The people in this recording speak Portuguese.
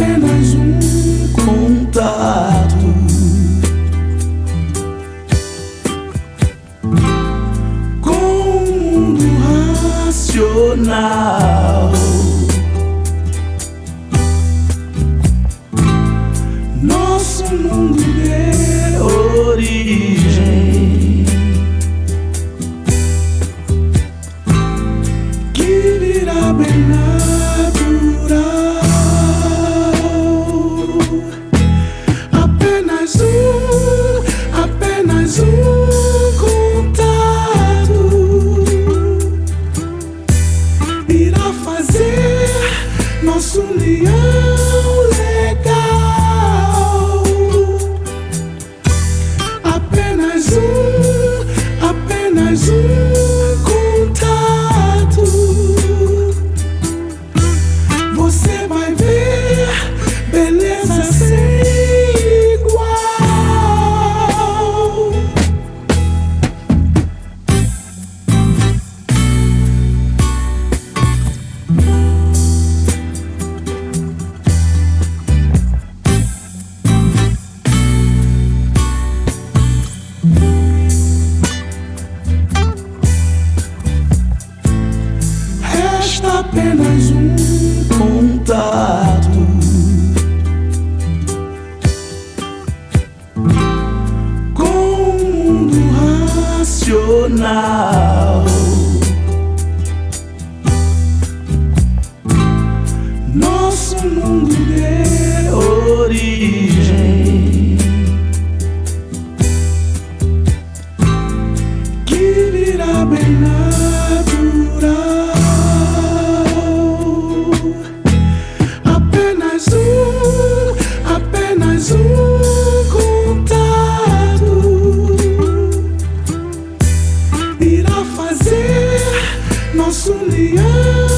apenas um contato com o mundo racional. Nosso mundo de origem, que virá bem natural. Apenas um contato irá fazer nosso união legal. Apenas um contato. Você vai ver beleza sem igual. Resta apenas um contato com o mundo racional. Nosso mundo de origem, que virá bem natural. Apenas um contato irá fazer nosso união